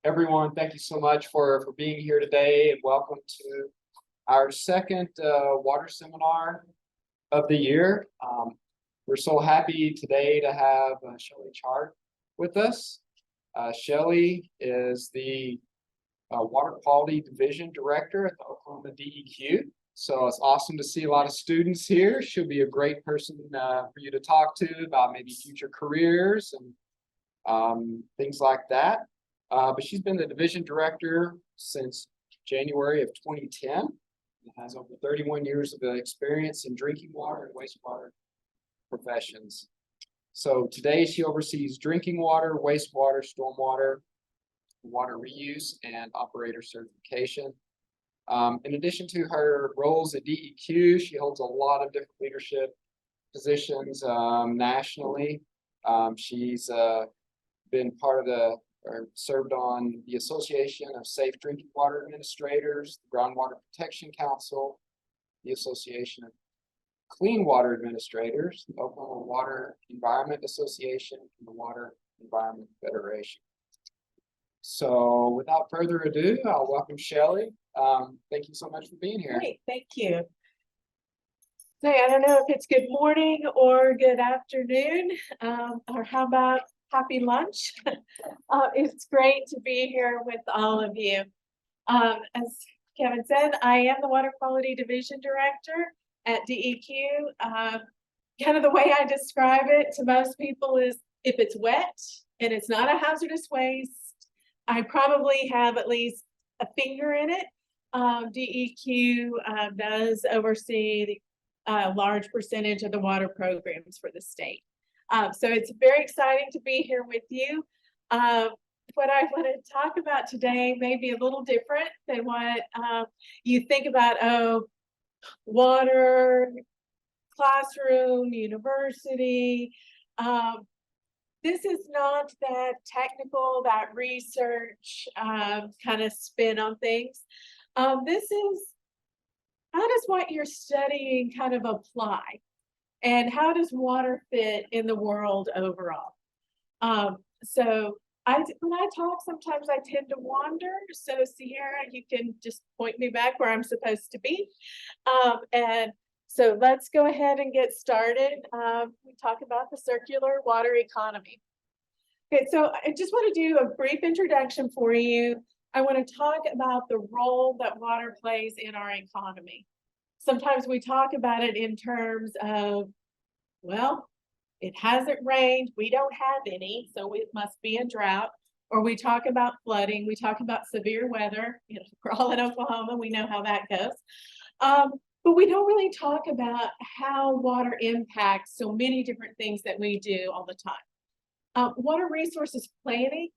Everyone, thank you so much for being here today, and welcome to our second water seminar of the year. We're so happy today to have Shellie Chard with us. Shellie is the Water Quality Division Director at the Oklahoma DEQ. So it's awesome to see a lot of students here. She'll be a great person for you to talk to about maybe future careers and things like that. But she's been the division director since January of 2010 and has over 31 years of experience in drinking water and wastewater professions. So today she oversees drinking water, wastewater, stormwater, water reuse, and operator certification. In addition to her roles at DEQ, she holds a lot of different leadership positions nationally. She's been part of or served on the Association of Safe Drinking Water Administrators, the Groundwater Protection Council, the Association of Clean Water Administrators, the Oklahoma Water Environment Association, and the Water Environment Federation. So without further ado, I'll welcome Shellie. Thank you so much for being here. Great, thank you. So I don't know if it's good morning or good afternoon, or how about happy lunch? It's great to be here with all of you. As Kevin said, I am the Water Quality Division Director at DEQ. Kind of the way I describe it to most people is if it's wet and it's not a hazardous waste, I probably have at least a finger in it. DEQ does oversee the large percentage of the water programs for the state. So it's very exciting to be here with you. What I want to talk about today may be a little different than what you think about, water, classroom, university. This is not that technical, that research kind of spin on things. This is, how does what you're studying kind of apply? And how does water fit in the world overall? So when I talk, sometimes I tend to wander. So Sierra, you can just point me back where I'm supposed to be. And so let's go ahead and get started. We talk about the circular water economy. Okay, so I just want to do a brief introduction for you. I want to talk about the role that water plays in our economy. Sometimes we talk about it in terms of, well, it hasn't rained, we don't have any, so it must be a drought. Or we talk about flooding, we talk about severe weather. You know, we're all in Oklahoma, we know how that goes. But we don't really talk about how water impacts so many different things that we do all the time. Water resources planning,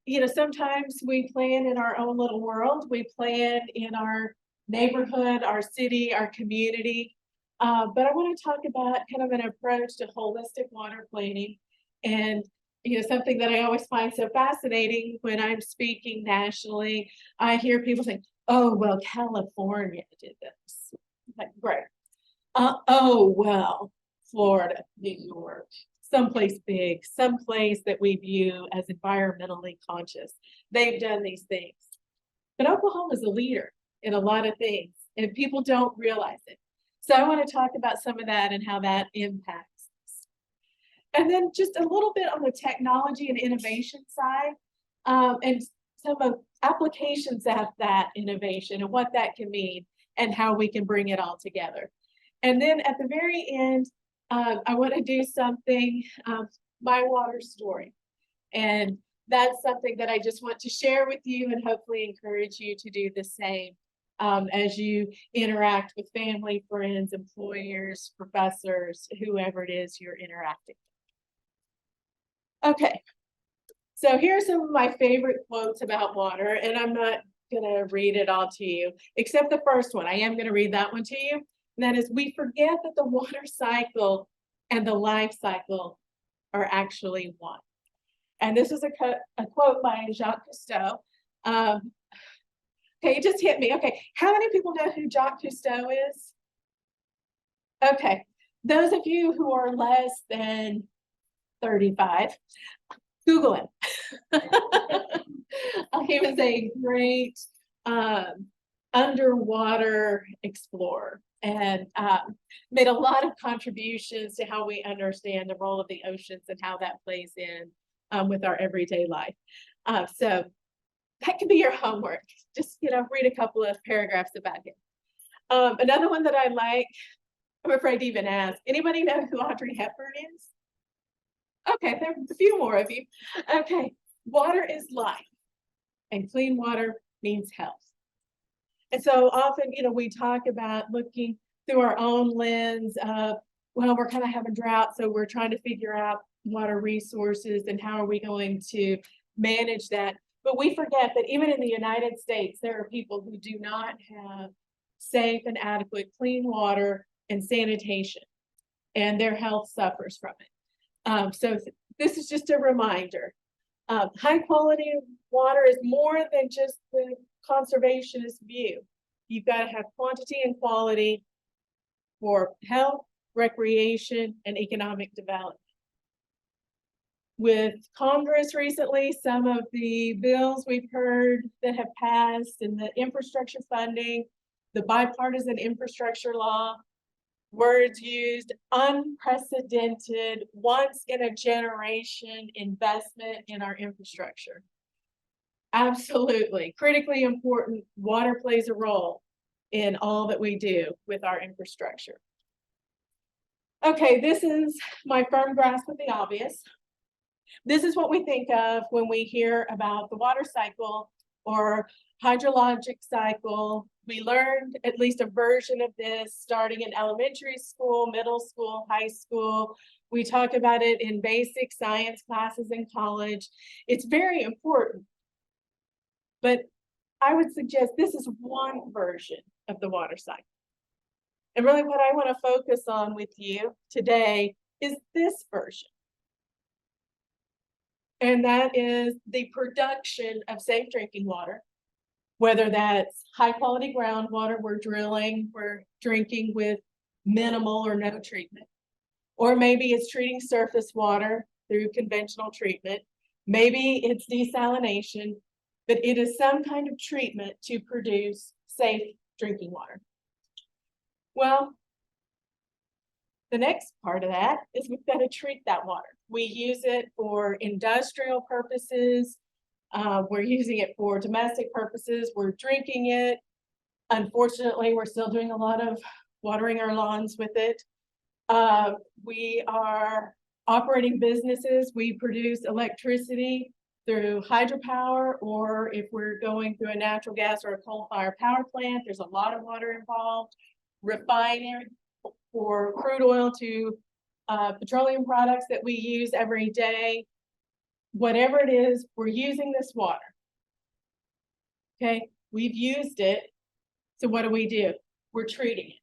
you know, sometimes we plan in our own little world, we plan in our neighborhood, our city, our community. But I want to talk about kind of an approach to holistic water planning. And, you know, something that I always find so fascinating when I'm speaking nationally, I hear people saying, oh, well, California did this. Like, great. Oh, well, Florida, New York, someplace big, someplace that we view as environmentally conscious. They've done these things. But Oklahoma is a leader in a lot of things, and people don't realize it. So I want to talk about some of that and how that impacts us. And then just a little bit on the technology and innovation side, and some of applications of that innovation and what that can mean and how we can bring it all together. And then at the very end, I want to do something, my water story. And that's something that I just want to share with you and hopefully encourage you to do the same. As you interact with family, friends, employers, professors, whoever it is you're interacting with. Okay, so here's some of my favorite quotes about water, and I'm not gonna read it all to you, except the first one. I am gonna read that one to you. And that is, we forget that the water cycle and the life cycle are actually one. And this is a quote by Jacques Cousteau. Okay, it just hit me. Okay, how many people know who Jacques Cousteau is? Okay, those of you who are less than 35, Google him. He was a great underwater explorer and made a lot of contributions to how we understand the role of the oceans and how that plays in with our everyday life. So that could be your homework. Just, read a couple of paragraphs about him. Another one that I like, I'm afraid to even ask, anybody know who Audrey Hepburn is? Okay, there's a few more of you. Okay, water is life, and clean water means health. And so often, we talk about looking through our own lens of, well, we're kind of having drought, so we're trying to figure out water resources and how are we going to manage that. But we forget that even in the United States, there are people who do not have safe and adequate clean water and sanitation, and their health suffers from it. So this is just a reminder. High quality water is more than just the conservationist view. You've got to have quantity and quality for health, recreation, and economic development. With Congress recently, some of the bills we've heard that have passed and the infrastructure funding, the bipartisan infrastructure law, words used, unprecedented, once in a generation investment in our infrastructure. Absolutely, critically important. Water plays a role in all that we do with our infrastructure. Okay, this is my firm grasp of the obvious. This is what we think of when we hear about the water cycle or hydrologic cycle. We learned at least a version of this starting in elementary school, middle school, high school. We talk about it in basic science classes in college. It's very important. But I would suggest this is one version of the water cycle. And really what I want to focus on with you today is this version. And that is the production of safe drinking water, whether that's high quality groundwater we're drilling, we're drinking with minimal or no treatment, or maybe it's treating surface water through conventional treatment. Maybe it's desalination, but it is some kind of treatment to produce safe drinking water. Well, the next part of that is we've got to treat that water. We use it for industrial purposes. We're using it for domestic purposes. We're drinking it. Unfortunately, we're still doing a lot of watering our lawns with it. We are operating businesses. We produce electricity through hydropower, or if we're going through a natural gas or a coal-fired power plant, there's a lot of water involved. Refining for crude oil to petroleum products that we use every day. Whatever it is, we're using this water. Okay, we've used it. So what do? We're treating it.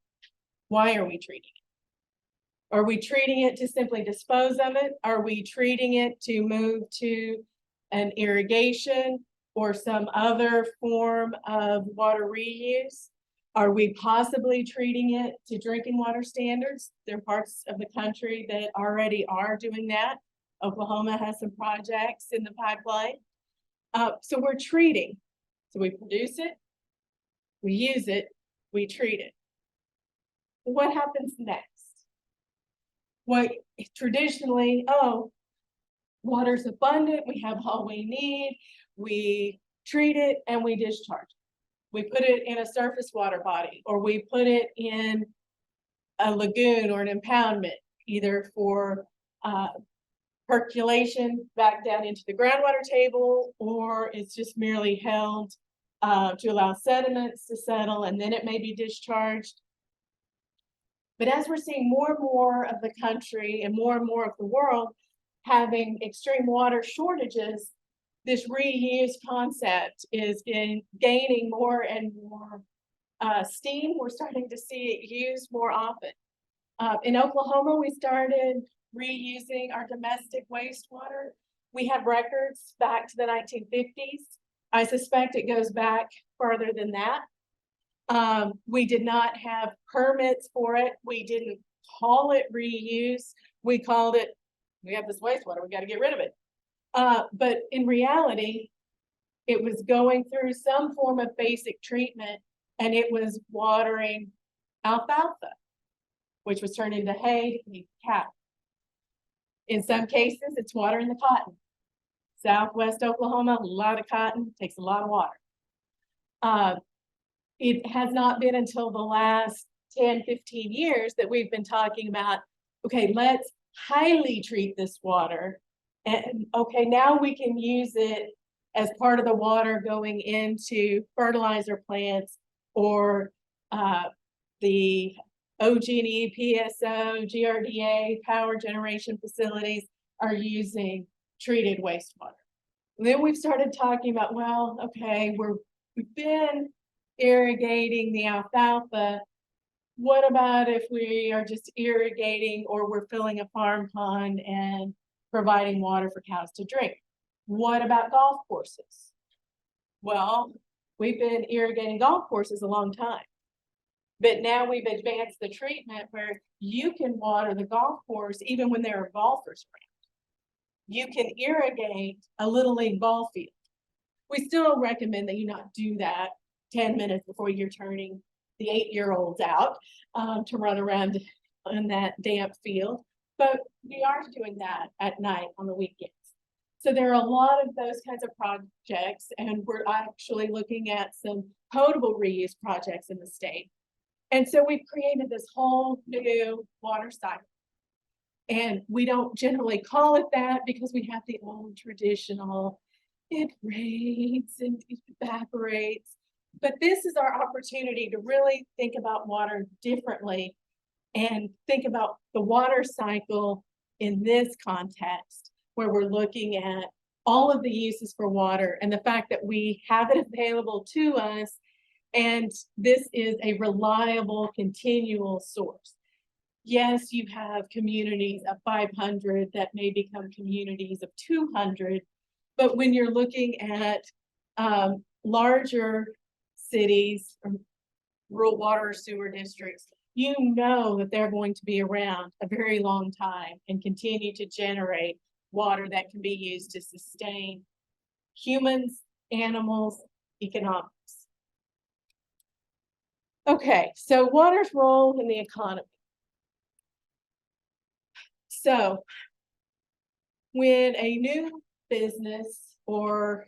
Why are we treating it? Are we treating it to simply dispose of it? Are we treating it to move to an irrigation or some other form of water reuse? Are we possibly treating it to drinking water standards? There are parts of the country that already are doing that. Oklahoma has some projects in the pipeline. So we're treating. So we produce it, we use it, we treat it. What happens next? What traditionally, water's abundant, we have all we need, we treat it and we discharge. We put it in a surface water body, or we put it in a lagoon or an impoundment, either for percolation back down into the groundwater table, or it's just merely held to allow sediments to settle, and then it may be discharged. But as we're seeing more and more of the country and more of the world having extreme water shortages, this reuse concept is gaining more and more steam. We're starting to see it used more often. In Oklahoma, we started reusing our domestic wastewater. We have records back to the 1950s. I suspect it goes back further than that. We did not have permits for it. We didn't call it reuse. We called it, we have this wastewater, we got to get rid of it. But in reality, it was going through some form of basic treatment, and it was watering alfalfa, which was turned into hay to feed cattle. In some cases, it's watering the cotton. Southwest Oklahoma, a lot of cotton, takes a lot of water. It has not been until the last 10, 15 years that we've been talking about, okay, let's highly treat this water. And okay, now we can use it as part of the water going into fertilizer plants or the OG&E, PSO, GRDA, power generation facilities are using treated wastewater. And then we've started talking about, well, okay, we've been irrigating the alfalfa. What about if we are just irrigating or we're filling a farm pond and providing water for cows to drink? What about golf courses? Well, we've been irrigating golf courses a long time, but now we've advanced the treatment where you can water the golf course even when there are golfers around. You can irrigate a little league ball field. We still recommend that you not do that 10 minutes before you're turning the 8-year-olds out to run around in that damp field, but we are doing that at night on the weekends. So there are a lot of those kinds of projects, and we're actually looking at some potable reuse projects in the state. And so we've created this whole new water cycle. And we don't generally call it that because we have the old traditional, it rains and it evaporates. But this is our opportunity to really think about water differently and think about the water cycle in this context, where we're looking at all of the uses for water and the fact that we have it available to us. And this is a reliable, continual source. Yes, you have communities of 500 that may become communities of 200, but when you're looking at larger cities, or rural water sewer districts, you know that they're going to be around a very long time and continue to generate water that can be used to sustain humans, animals, economics. Okay, so water's role in the economy. So when a new business or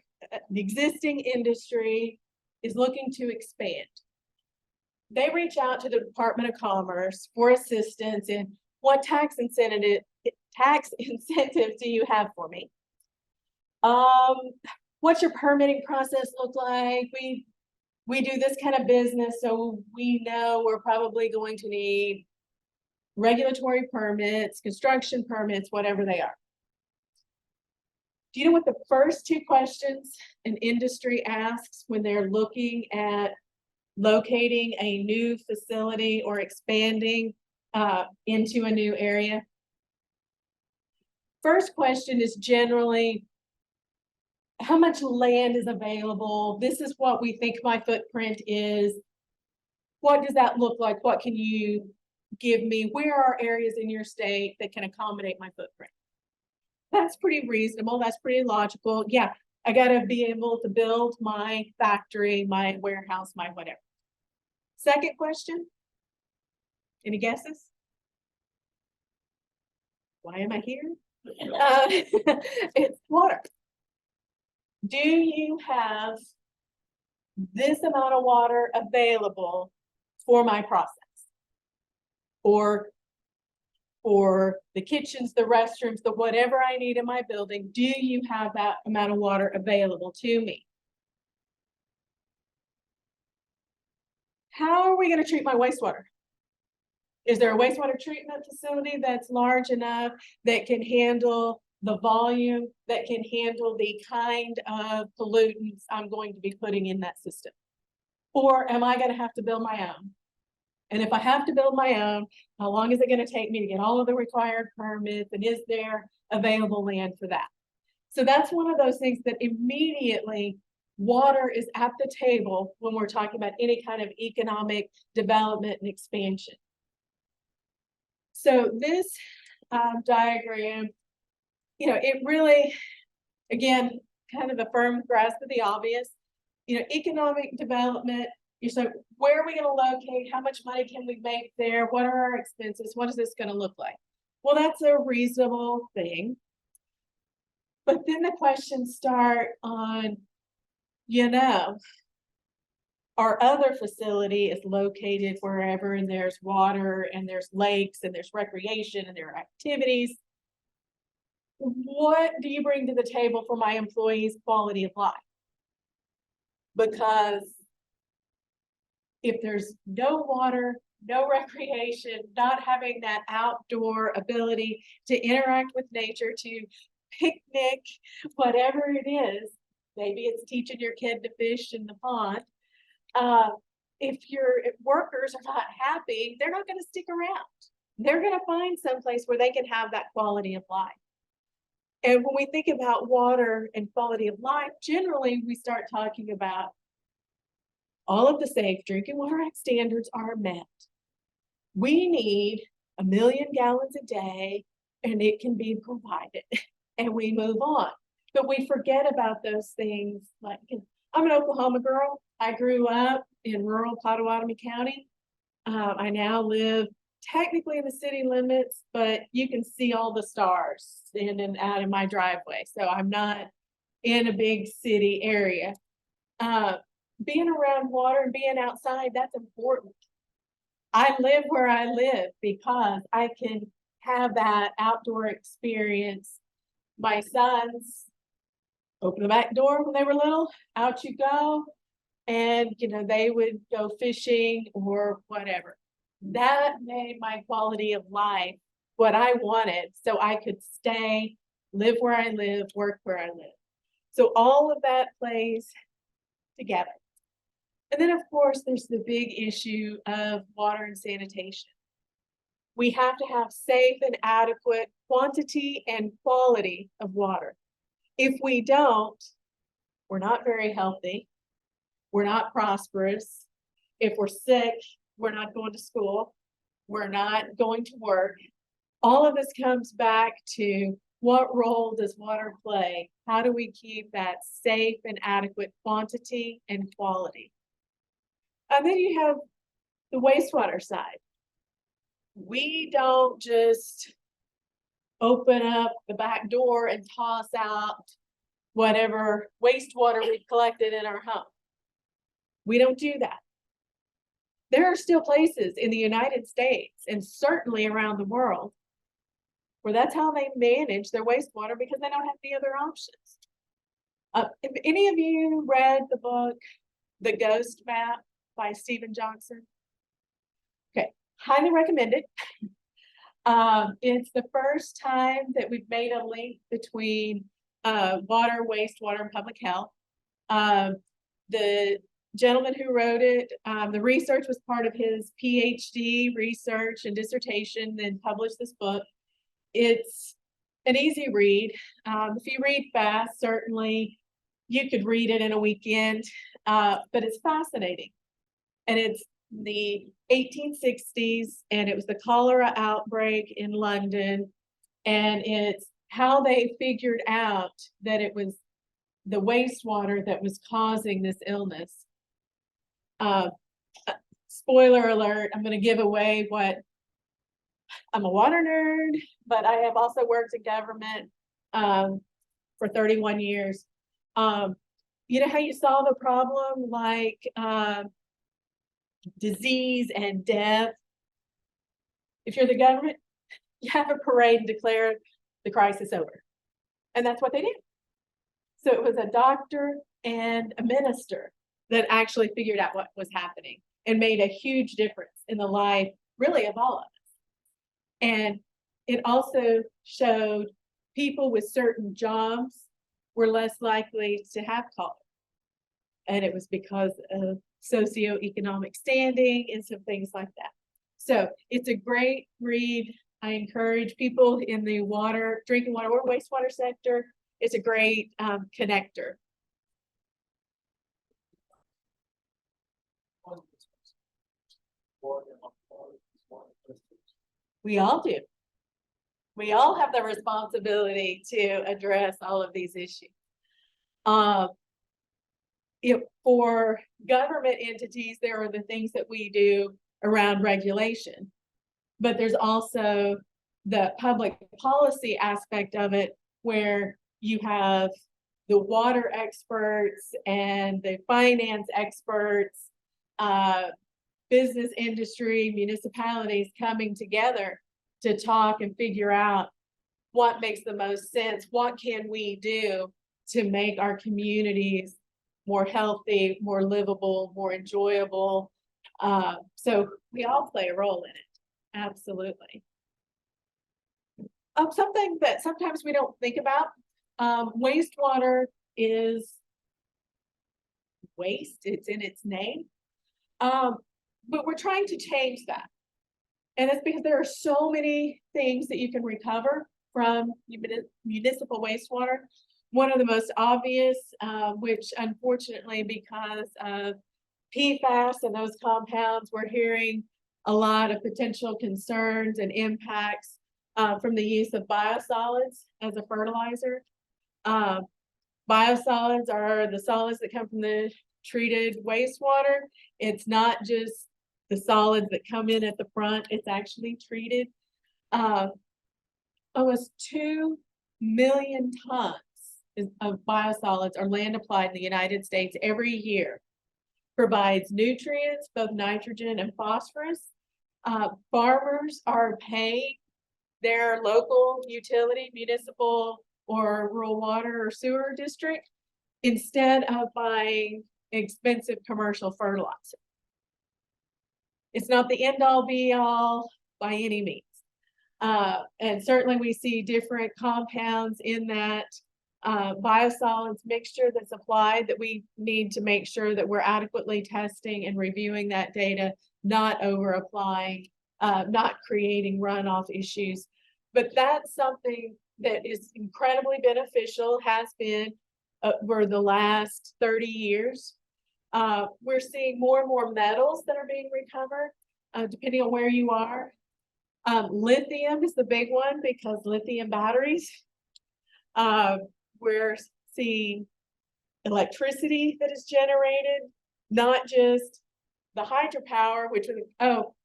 the existing industry is looking to expand, they reach out to the Department of Commerce for assistance in what tax incentives do you have for me? What's your permitting process look like? We do this kind of business, so we know we're probably going to need regulatory permits, construction permits, whatever they are. Do you know what the first two questions an industry asks when they're looking at locating a new facility or expanding into a new area? First question is generally, how much land is available? This is what we think my footprint is. What does that look like? What can you give me? Where are areas in your state that can accommodate my footprint? That's pretty reasonable. That's pretty logical. Yeah, I got to be able to build my factory, my warehouse, my whatever. Second question. Any guesses? Why am I here? It's water. Do you have this amount of water available for my process? Or for the kitchens, the restrooms, the whatever I need in my building, do you have that amount of water available to me? How are we going to treat my wastewater? Is there a wastewater treatment facility that's large enough that can handle the volume, that can handle the kind of pollutants I'm going to be putting in that system? Or am I going to have to build my own? And if I have to build my own, how long is it going to take me to get all of the required permits? And is there available land for that? So that's one of those things that immediately water is at the table when we're talking about any kind of economic development and expansion. So this diagram, it really Again, kind of a firm grasp of the obvious. You know, economic development, you're saying, where are we gonna locate? How much money can we make there? What are our expenses? What is this gonna look like? Well, that's a reasonable thing. But then the questions start on, you know, our other facility is located wherever and there's water and there's lakes and there's recreation and there are activities. What do you bring to the table for my employees' quality of life? Because if there's no water, no recreation, not having that outdoor ability to interact with nature, to picnic, whatever it is, maybe it's teaching your kid to fish in the pond. If your workers are not happy, they're not going to stick around. They're going to find someplace where they can have that quality of life. And when we think about water and quality of life, generally we start talking about all of the safe drinking water act standards are met. We need 1 million gallons a day and it can be provided and we move on. But we forget about those things. Like, I'm an Oklahoma girl. I grew up in rural Potawatomi County. I now live technically in the city limits, but you can see all the stars in and out of my driveway. So I'm not in a big city area. Being around water and being outside, that's important. I live where I live because I can have that outdoor experience. My sons open the back door when they were little, out you go. And, you know, they would go fishing or whatever. That made my quality of life what I wanted so I could stay, live where I live, work where I live. So all of that plays together. And then, of course, there's the big issue of water and sanitation. We have to have safe and adequate quantity and quality of water. If we don't, we're not very healthy. We're not prosperous. If we're sick, we're not going to school. We're not going to work. All of this comes back to what role does water play? How do we keep that safe and adequate quantity and quality? And then you have the wastewater side. We don't just open up the back door and toss out whatever wastewater we've collected in our home. We don't do that. There are still places in the United States and certainly around the world where that's how they manage their wastewater because they don't have any other options. If any of you read the book, The Ghost Map by Stephen Johnson? Okay, highly recommend it. It's the first time that we've made a link between water, wastewater, and public health. The gentleman who wrote it, the research was part of his PhD research and dissertation, then published this book. It's an easy read. If you read fast, certainly you could read it in a weekend, but it's fascinating. And it's the 1860s, and it was the cholera outbreak in London, and it's how they figured out that it was the wastewater that was causing this illness. Spoiler alert, I'm going to give away what I'm a water nerd, but I have also worked in government for 31 years. You know how you solve a problem like disease and death? If you're the government, you have a parade and declare the crisis over. And that's what they did. So it was a doctor and a minister that actually figured out what was happening and made a huge difference in the life, really, of all of us. And it also showed people with certain jobs were less likely to have cholera. And it was because of socioeconomic standing and some things like that. So it's a great read. I encourage people in the water, drinking water or wastewater sector. It's a great connector. We all do. We all have the responsibility to address all of these issues. For government entities, there are the things that we do around regulation, but there's also the public policy aspect of it, where you have the water experts and the finance experts, business industry, municipalities coming together to talk and figure out what makes the most sense. What can we do to make our communities more healthy, more livable, more enjoyable? So we all play a role in it. Absolutely. Something that sometimes we don't think about, wastewater is waste. It's in its name. But we're trying to change that. And it's because there are so many things that you can recover from municipal wastewater. One of the most obvious, which unfortunately, because of PFAS and those compounds, we're hearing a lot of potential concerns and impacts from the use of biosolids as a fertilizer. Biosolids are the solids that come from the treated wastewater. It's not just the solids that come in at the front, it's actually treated. Almost 2 million tons of biosolids are land applied in the United States every year. Provides nutrients, both nitrogen and phosphorus. Farmers are paying their local utility, municipal or rural water or sewer district instead of buying expensive commercial fertilizer. It's not the end all be all by any means. And certainly we see different compounds in that biosolids mixture that's applied, that we need to make sure that we're adequately testing and reviewing that data, not over applying, not creating runoff issues. But that's something that is incredibly beneficial, has been for the last 30 years. We're seeing more and more metals that are being recovered, depending on where you are. Lithium is the big one, because lithium batteries. We're seeing electricity that is generated, not just the hydropower, which is,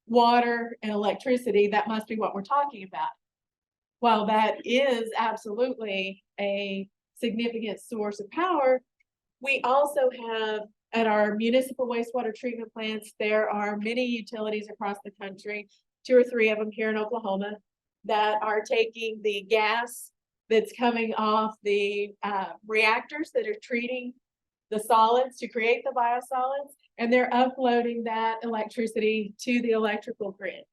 water and electricity, that must be what we're talking about. While that is absolutely a significant source of power, we also have at our municipal wastewater treatment plants, there are many utilities across the country, 2 or 3 of them here in Oklahoma, that are taking the gas that's coming off the reactors that are treating the solids to create the biosolids, and they're uploading that electricity to the electrical grid.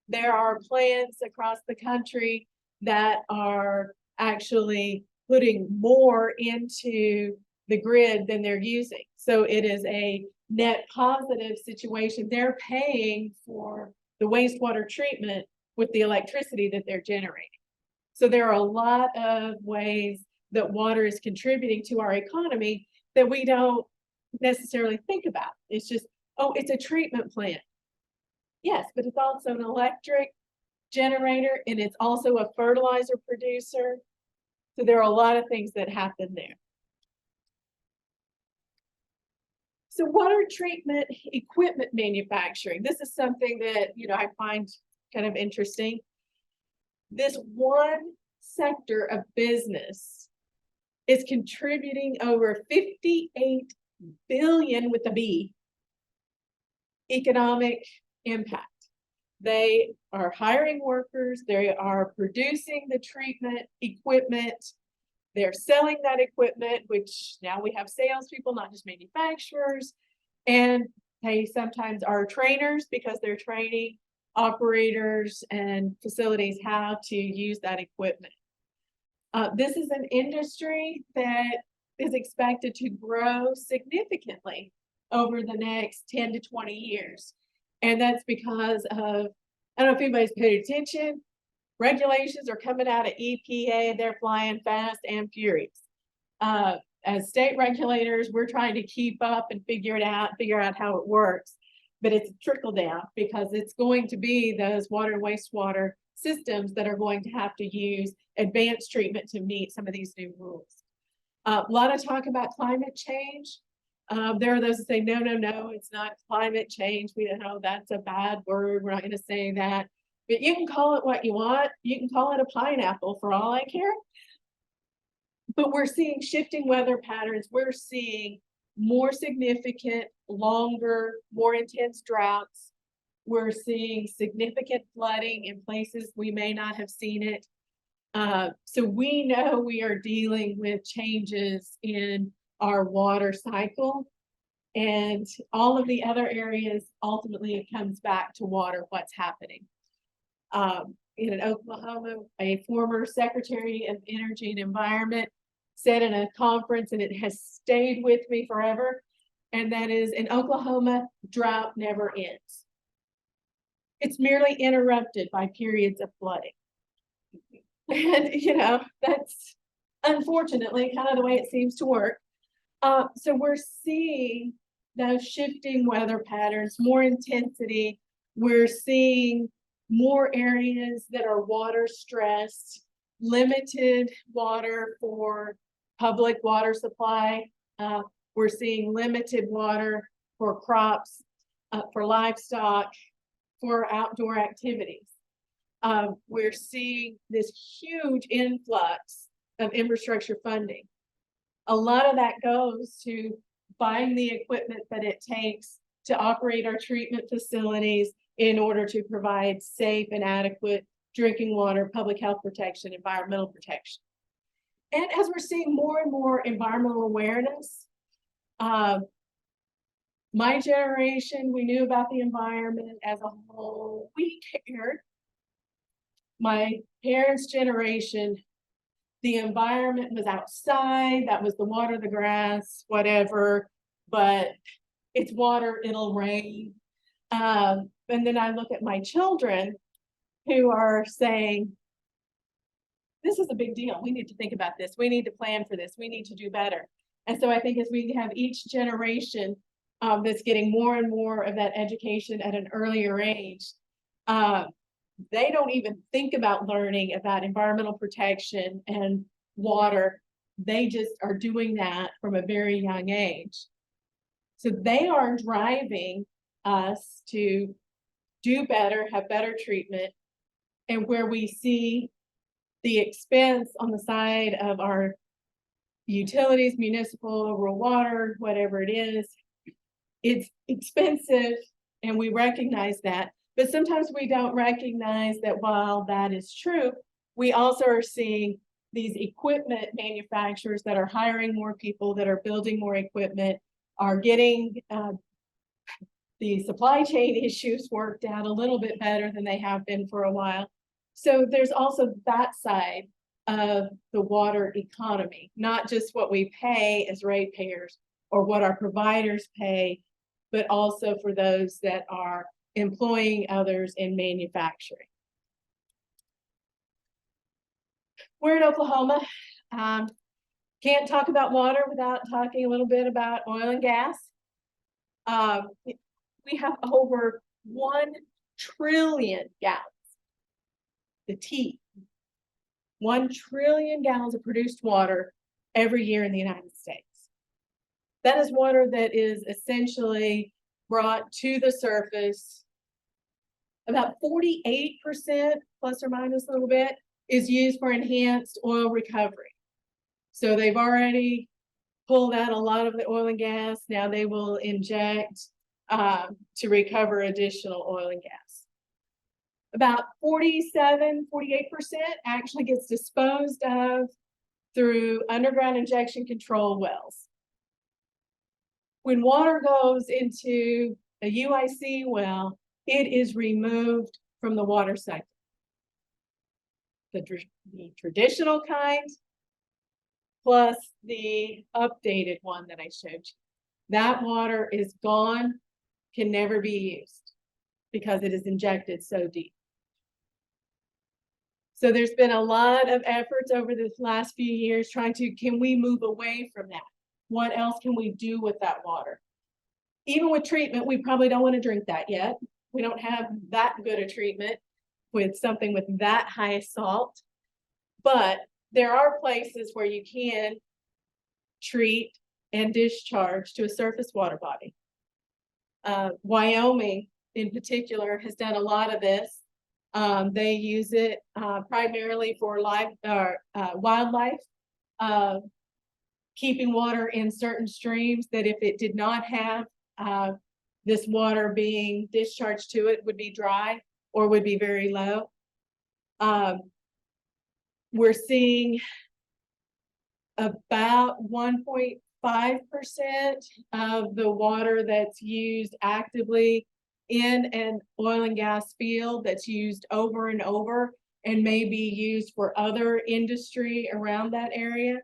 There are plants across the country that are actually putting more into the grid than they're using. So it is a net positive situation. They're paying for the wastewater treatment with the electricity that they're generating. So there are a lot of ways that water is contributing to our economy that we don't necessarily think about. It's just, oh, it's a treatment plant. Yes, but it's also an electric generator, and it's also a fertilizer producer. So there are a lot of things that happen there. So water treatment equipment manufacturing. This is something that, I find kind of interesting. This one sector of business is contributing over 58 billion with a B economic impact. They are hiring workers, they are producing the treatment equipment, they're selling that equipment, which now we have salespeople, not just manufacturers, and they sometimes are trainers because they're training operators and facilities how to use that equipment. This is an industry that is expected to grow significantly over the next 10 to 20 years. And that's because of, I don't know if anybody's paid attention, regulations are coming out of EPA, they're flying fast and furious. As state regulators, we're trying to keep up and figure out how it works. But it's a trickle down, because it's going to be those water and wastewater systems that are going to have to use advanced treatment to meet some of these new rules. A lot of talk about climate change. There are those that say, no, no, no, it's not climate change. We don't know that's a bad word. We're not going to say that. But you can call it what you want. You can call it a pineapple for all I care. But we're seeing shifting weather patterns. We're seeing more significant, longer, more intense droughts. We're seeing significant flooding in places we may not have seen it. So we know we are dealing with changes in our water cycle, and all of the other areas, ultimately it comes back to water, what's happening. In Oklahoma, a former Secretary of Energy and Environment said in a conference, and it has stayed with me forever, and that is, in Oklahoma, drought never ends. It's merely interrupted by periods of flooding. And, that's unfortunately kind of the way it seems to work. So we're seeing those shifting weather patterns, more intensity. We're seeing more areas that are water stressed, limited water for public water supply. We're seeing limited water for crops, for livestock, for outdoor activities. We're seeing this huge influx of infrastructure funding. A lot of that goes to buying the equipment that it takes to operate our treatment facilities in order to provide safe and adequate drinking water, public health protection, environmental protection. And as we're seeing more and more environmental awareness, my generation, we knew about the environment as a whole. We cared. My parents' generation, the environment was outside. That was the water, the grass, whatever. But it's water, it'll rain. And then I look at my children who are saying, this is a big deal. We need to think about this. We need to plan for this. We need to do better. And so I think as we have each generation that's getting more and more of that education at an earlier age, they don't even think about learning about environmental protection and water. They just are doing that from a very young age. So they are driving us to do better, have better treatment, and where we see the expense on the side of our utilities, municipal, rural water, whatever it is, it's expensive, and we recognize that. But sometimes we don't recognize that while that is true, we also are seeing these equipment manufacturers that are hiring more people, that are building more equipment, are getting the supply chain issues worked out a little bit better than they have been for a while. So there's also that side of the water economy, not just what we pay as ratepayers or what our providers pay, but also for those that are employing others in manufacturing. We're in Oklahoma. Can't talk about water without talking a little bit about oil and gas. We have over 1 trillion gallons, the T, 1 trillion gallons of produced water every year in the United States. That is water that is essentially brought to the surface. About 48%, plus or minus a little bit, is used for enhanced oil recovery. So they've already pulled out a lot of the oil and gas. Now they will inject to recover additional oil and gas. About 47, 48% actually gets disposed of through underground injection control wells. When water goes into a UIC well, it is removed from the water cycle. The traditional kind plus the updated one that I showed you. That water is gone, can never be used because it is injected so deep. So there's been a lot of efforts over the last few years trying to, can we move away from that? What else can we do with that water? Even with treatment, we probably don't want to drink that yet. We don't have that good a treatment. with something with that high salt. But there are places where you can treat and discharge to a surface water body. Wyoming in particular has done a lot of this. They use it primarily for wildlife, keeping water in certain streams that if it did not have this water being discharged to it would be dry or would be very low. We're seeing about 1.5% of the water that's used actively in an oil and gas field that's used over and over and may be used for other industry around that area.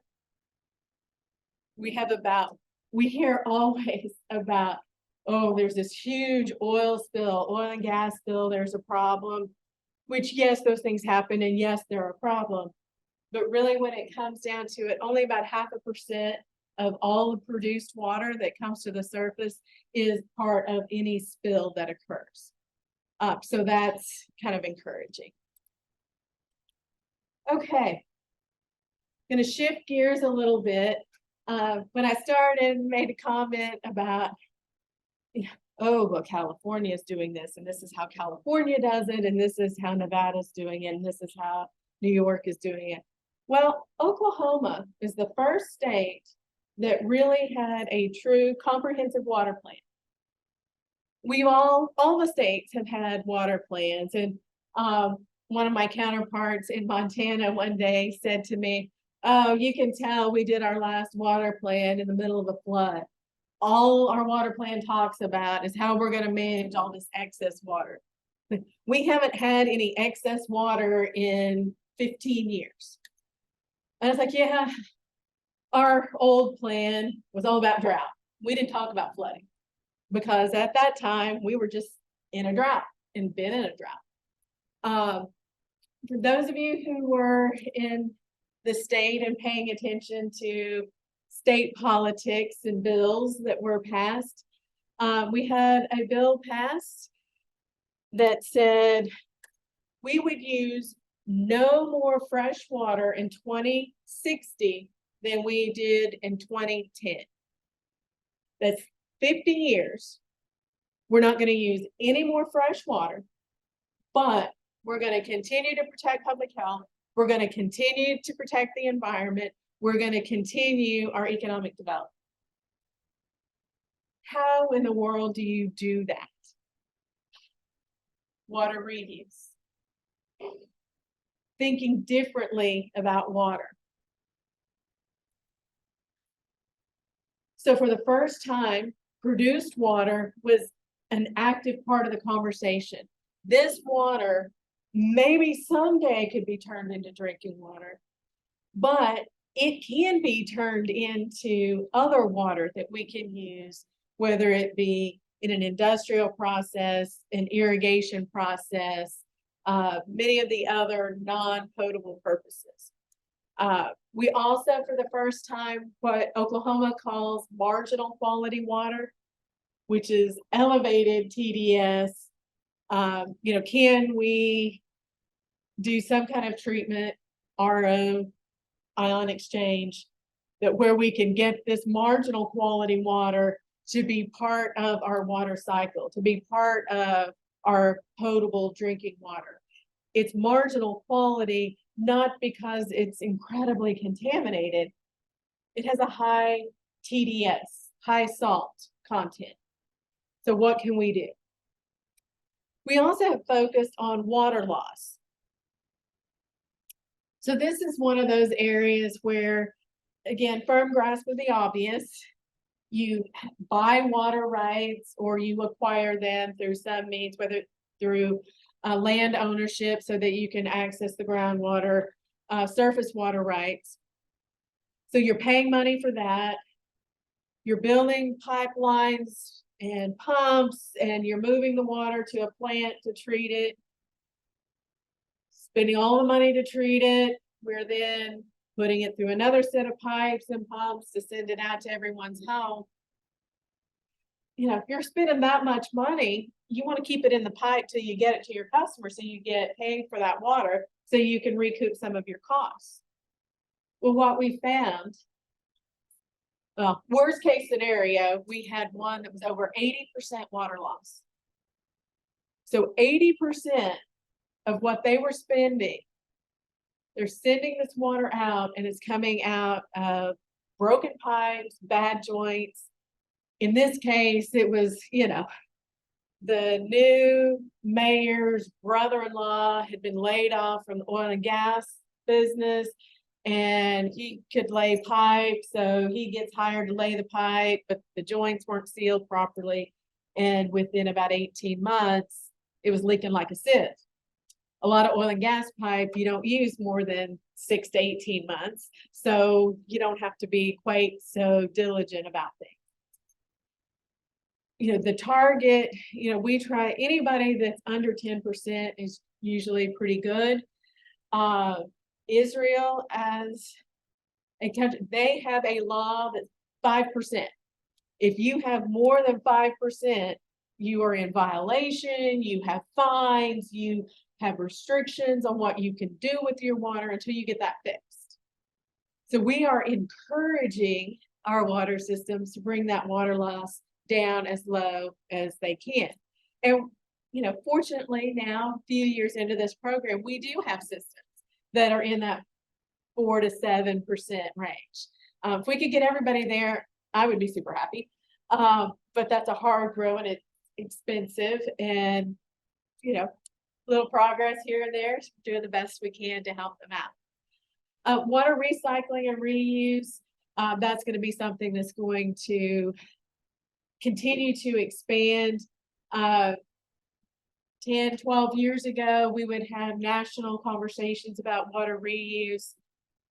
We hear always about, oh, there's this huge oil spill, oil and gas spill, there's a problem, which yes, those things happen and yes, they're a problem. But really when it comes down to it, only about 0.5% of all the produced water that comes to the surface is part of any spill that occurs. So that's kind of encouraging. Okay, gonna shift gears a little bit. When I started, made a comment about, oh, well, California is doing this, and this is how California does it, and this is how Nevada's doing it, and this is how New York is doing it. Well, Oklahoma is the first state that really had a true comprehensive water plan. We've all the states have had water plans, and one of my counterparts in Montana one day said to me, oh, you can tell we did our last water plan in the middle of a flood. All our water plan talks about is how we're going to manage all this excess water. We haven't had any excess water in 15 years. And I was like, yeah, our old plan was all about drought. We didn't talk about flooding because at that time we were just in a drought and been in a drought. For those of you who were in the state and paying attention to state politics and bills that were passed, we had a bill passed that said we would use no more fresh water in 2060 than we did in 2010. That's 50 years. We're not going to use any more fresh water, but we're going to continue to protect public health. We're going to continue to protect the environment. We're going to continue our economic development. How in the world do you do that? Water reuse. Thinking differently about water. So for the first time, produced water was an active part of the conversation. This water maybe someday could be turned into drinking water, but it can be turned into other water that we can use, whether it be in an industrial process, an irrigation process, many of the other non-potable purposes. We also, for the first time, what Oklahoma calls marginal quality water, which is elevated TDS. Can we do some kind of treatment, RO, ion exchange, that where we can get this marginal quality water to be part of our water cycle, to be part of our potable drinking water. It's marginal quality, not because it's incredibly contaminated. It has a high TDS, high salt content. So what can we do? We also have focused on water loss. So this is one of those areas where, again, firm grasp of the obvious. You buy water rights or you acquire them through some means, whether through land ownership so that you can access the groundwater, surface water rights. So you're paying money for that. You're building pipelines and pumps, and you're moving the water to a plant to treat it, spending all the money to treat it. We're then putting it through another set of pipes and pumps to send it out to everyone's home. if you're spending that much money, you want to keep it in the pipe till you get it to your customer, so you get paid for that water, so you can recoup some of your costs. Well, what we found, well, worst case scenario, we had one that was over 80% water loss. So 80% of what they were spending, they're sending this water out, and it's coming out of broken pipes, bad joints. In this case, it was, the new mayor's brother-in-law had been laid off from the oil and gas business, and he could lay pipe, so he gets hired to lay the pipe, but the joints weren't sealed properly. And within about 18 months, it was leaking like a sieve. A lot of oil and gas pipe you don't use more than 6 to 18 months, so you don't have to be quite so diligent about things. The target, we try anybody that's under 10% is usually pretty good. Israel, as a country, they have a law that's 5%. If you have more than 5%, you are in violation, you have fines, you have restrictions on what you can do with your water until you get that fixed. So we are encouraging our water systems to bring that water loss down as low as they can. And, fortunately now, a few years into this program, we do have systems that are in that 4 to 7% range. If we could get everybody there, I would be super happy. But that's a hard road, and it's expensive, and, little progress here and there, doing the best we can to help them out. Water recycling and reuse, that's going to be something that's going to continue to expand. 10, 12 years ago, we would have national conversations about water reuse,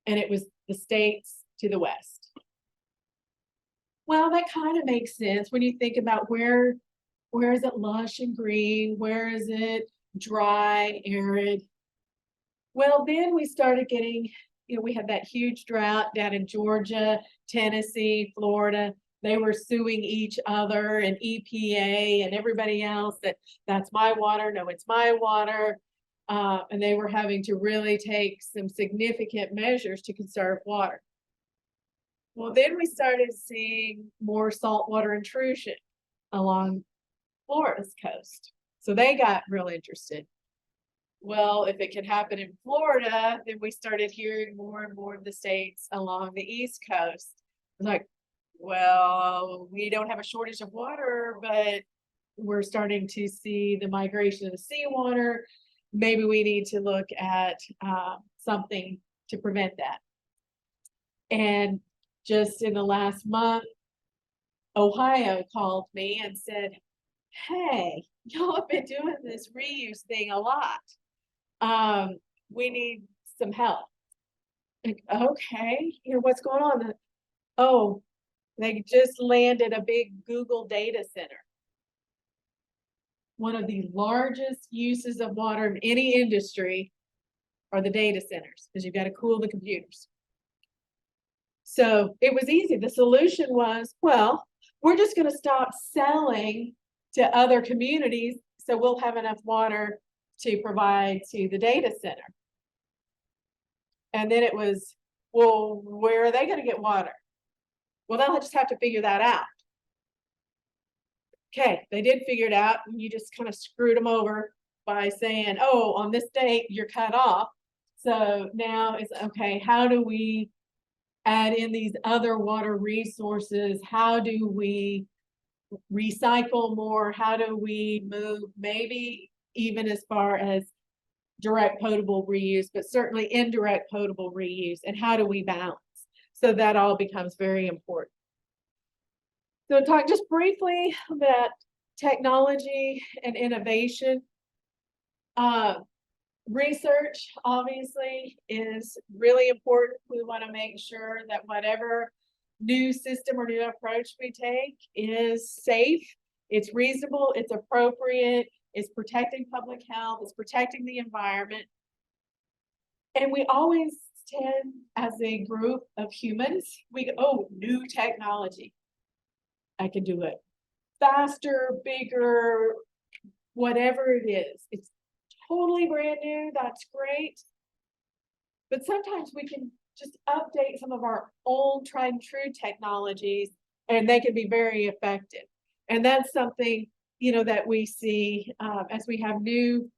and it was the states to the west. Well, that kind of makes sense when you think about where is it lush and green, where is it dry, arid. Well, then we started getting, we had that huge drought down in Georgia, Tennessee, Florida. They were suing each other and EPA and everybody else that's my water, no, it's my water. And they were having to really take some significant measures to conserve water. Well, then we started seeing more saltwater intrusion along Florida's coast. So they got real interested. Well, if it can happen in Florida, then we started hearing more and more of the states along the East Coast. Like, well, we don't have a shortage of water, but we're starting to see the migration of the seawater. Maybe we need to look at something to prevent that. And just in the last month, Ohio called me and said, hey, y'all have been doing this reuse thing a lot. We need some help. Like, okay, what's going on? Oh, they just landed a big Google data center. One of the largest uses of water in any industry are the data centers, because you've got to cool the computers. So it was easy. The solution was, well, we're just going to stop selling to other communities, so we'll have enough water to provide to the data center. And then it was, well, where are they going to get water? Well, they'll just have to figure that out. Okay, they did figure it out, and you just kind of screwed them over by saying, oh, on this date, you're cut off. So now it's, okay, how do we add in these other water resources? How do we recycle more? How do we move maybe even as far as direct potable reuse, but certainly indirect potable reuse? And how do we balance? So that all becomes very important. So talk just briefly about technology and innovation. Research obviously is really important. We want to make sure that whatever new system or new approach we take is safe, it's reasonable, it's appropriate, it's protecting public health, it's protecting the environment. And we always tend, as a group of humans, we go, oh, new technology, I can do it. faster, bigger, whatever it is. It's totally brand new, that's great. But sometimes we can just update some of our old tried and true technologies, and they can be very effective. And that's something, that we see as we have new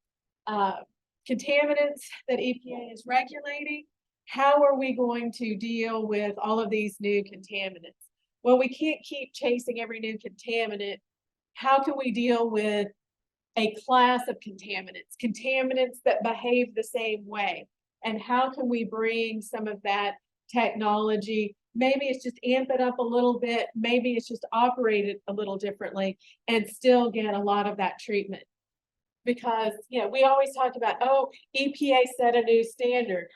contaminants that EPA is regulating. How are we going to deal with all of these new contaminants? Well, we can't keep chasing every new contaminant. How can we deal with a class of contaminants that behave the same way? And how can we bring some of that technology? Maybe it's just amp it up a little bit, maybe it's just operated a little differently and still get a lot of that treatment. Because, we always talk about, oh, EPA set a new standard.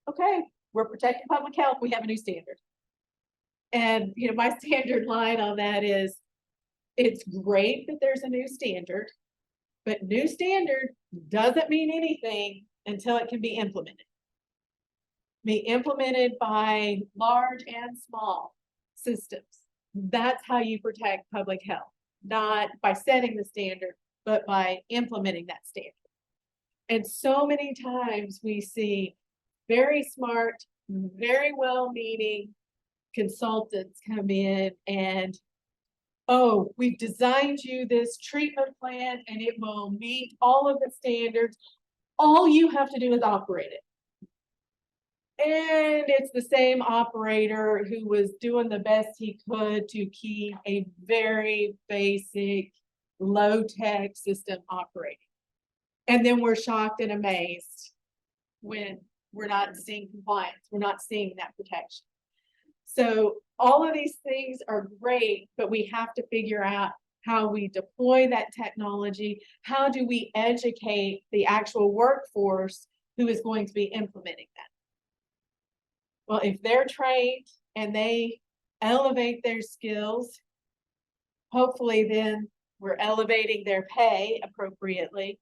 Okay, we're protecting public health, we have a new standard. And, my standard line on that is, it's great that there's a new standard, but new standard doesn't mean anything until it can be implemented. Be implemented by large and small systems. That's how you protect public health, not by setting the standard, but by implementing that standard. And so many times we see very smart, very well-meaning consultants come in and, oh, we've designed you this treatment plan and it will meet all of the standards. All you have to do is operate it. And it's the same operator who was doing the best he could to keep a very basic, low-tech system operating. And then we're shocked and amazed when we're not seeing compliance, we're not seeing that protection. So all of these things are great, but we have to figure out how we deploy that technology. How do we educate the actual workforce who is going to be implementing that? Well, if they're trained and they elevate their skills, hopefully then we're elevating their pay appropriately.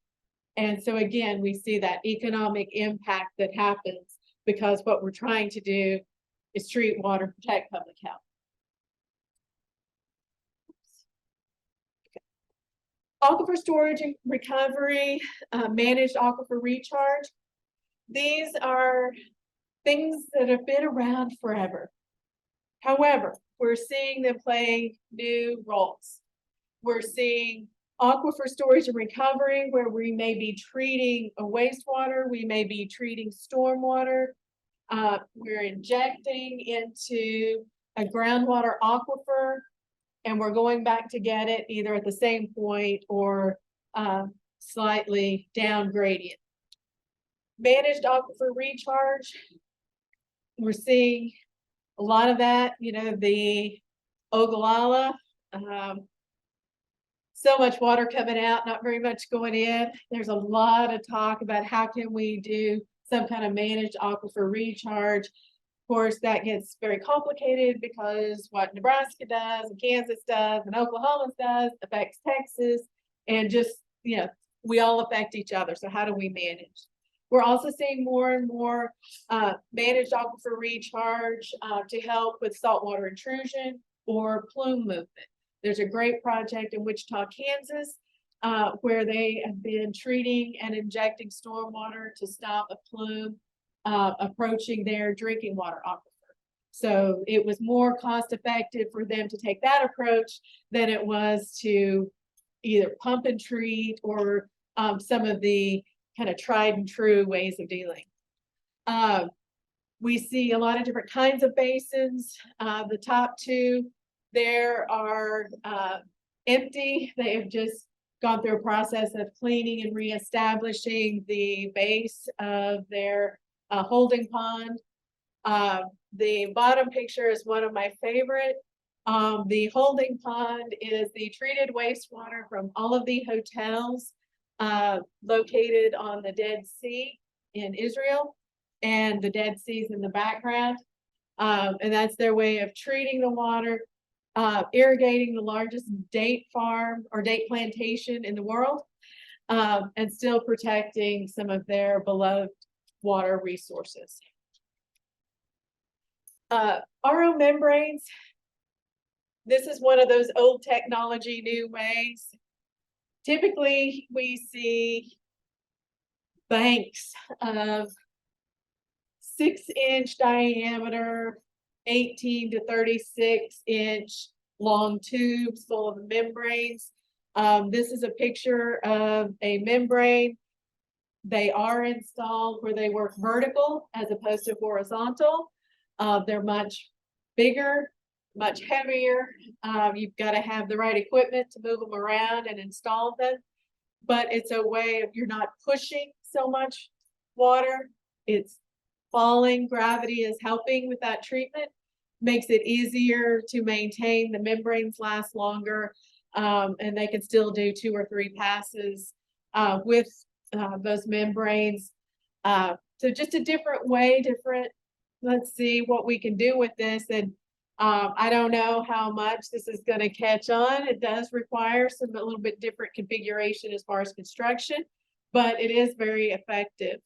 And so again, we see that economic impact that happens because what we're trying to do is treat water, protect public health. Aquifer storage and recovery, managed aquifer recharge. These are things that have been around forever. However, we're seeing them play new roles. We're seeing aquifer storage and recovery where we may be treating a wastewater, we may be treating stormwater. We're injecting into a groundwater aquifer and we're going back to get it either at the same point or slightly down gradient. Managed aquifer recharge, we're seeing a lot of that, the Ogallala, so much water coming out, not very much going in. There's a lot of talk about how can we do some kind of managed aquifer recharge. Of course, that gets very complicated because what Nebraska does and Kansas does and Oklahoma does affects Texas, and just, we all affect each other. So how do we manage? We're also seeing more and more managed aquifer recharge to help with saltwater intrusion or plume movement. There's a great project in Wichita, Kansas, where they have been treating and injecting stormwater to stop a plume approaching their drinking water aquifer. So it was more cost effective for them to take that approach than it was to either pump and treat or some of the kind of tried and true ways of dealing. We see a lot of different kinds of basins. The top two there are empty. They have just gone through a process of cleaning and reestablishing the base of their holding pond. The bottom picture is one of my favorite. The holding pond is the treated wastewater from all of the hotels located on the Dead Sea in Israel, and the Dead Sea's in the background. And that's their way of treating the water, irrigating the largest date farm or date plantation in the world, and still protecting some of their beloved water resources. RO membranes, This is one of those old technology, new ways. Typically, we see banks of 6-inch diameter, 18 to 36-inch long tubes full of membranes. This is a picture of a membrane. They are installed where they work vertical as opposed to horizontal. They're much bigger, much heavier. You've got to have the right equipment to move them around and install them. But it's a way of, you're not pushing so much water. It's falling. Gravity is helping with that treatment. Makes it easier to maintain. The membranes last longer, and they can still do 2 or 3 passes with those membranes. So just a different way, let's see what we can do with this. And I don't know how much this is going to catch on. It does require a little bit different configuration as far as construction, but it is very effective.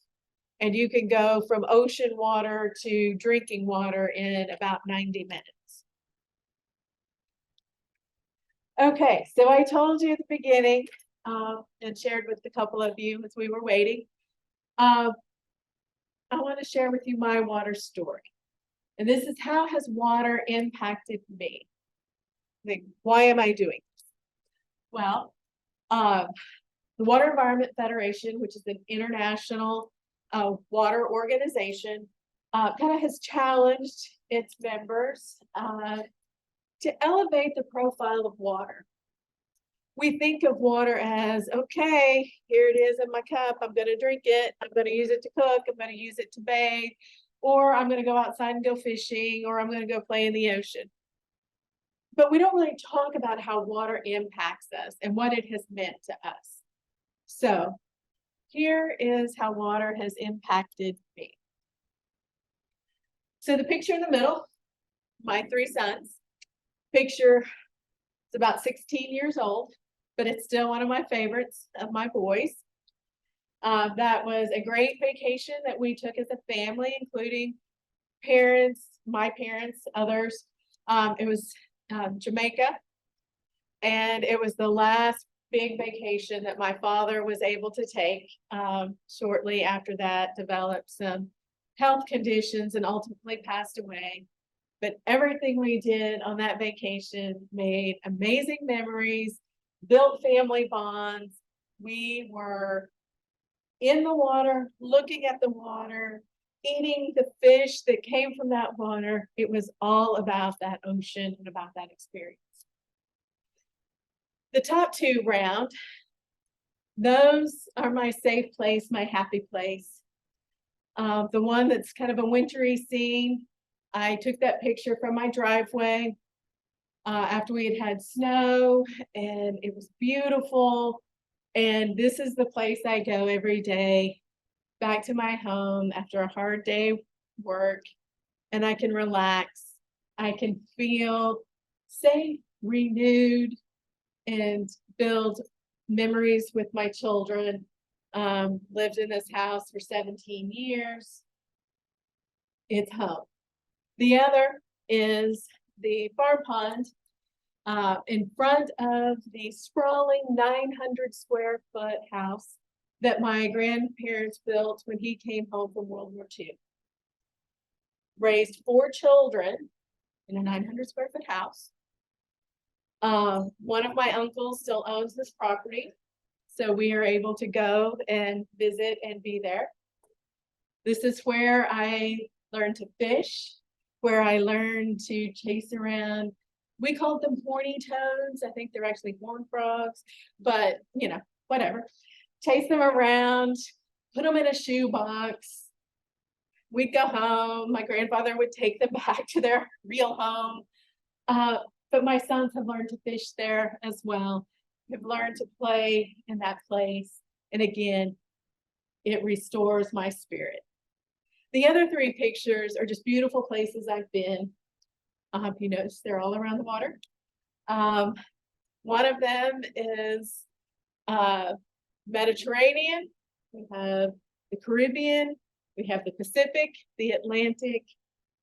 And you can go from ocean water to drinking water in about 90 minutes. Okay, so I told you at the beginning and shared with a couple of you as we were waiting. I want to share with you my water story. And this is how has water impacted me? Like, why am I doing this? Well, the Water Environment Federation, which is an international water organization, kind of has challenged its members to elevate the profile of water. We think of water as, okay, here it is in my cup, I'm going to drink it, I'm going to use it to cook, I'm going to use it to bathe, or I'm going to go outside and go fishing, or I'm going to go play in the ocean. But we don't really talk about how water impacts us and what it has meant to us. So here is how water has impacted me. So the picture in the middle, my 3 sons. Picture, it's about 16 years old, but it's still one of my favorites of my boys. That was a great vacation that we took as a family, including parents, my parents, others. It was Jamaica, and it was the last big vacation that my father was able to take. Shortly after that, developed some health conditions and ultimately passed away. But everything we did on that vacation made amazing memories, built family bonds. We were in the water, looking at the water, eating the fish that came from that water. It was all about that ocean and about that experience. The top 2 round, those are my safe place, my happy place. The one that's kind of a wintry scene, I took that picture from my driveway after we had had snow, and it was beautiful. And this is the place I go every day, back to my home after a hard day work, and I can relax. I can feel safe, renewed, and build memories with my children. Lived in this house for 17 years. It's home. The other is the farm pond in front of the sprawling 900 square foot house that my grandparents built when he came home from World War II. Raised 4 children in a 900 square foot house. One of my uncles still owns this property, so we are able to go and visit and be there. This is where I learned to fish, where I learned to chase around. We called them horny toads. I think they're actually horned frogs, but you know, whatever. Chase them around, put them in a shoebox. We'd go home. My grandfather would take them back to their real home. But my sons have learned to fish there as well. Have learned to play in that place. And again, it restores my spirit. The other 3 pictures are just beautiful places I've been. You notice they're all around the water. One of them is Mediterranean. We have the Caribbean. We have the Pacific, the Atlantic,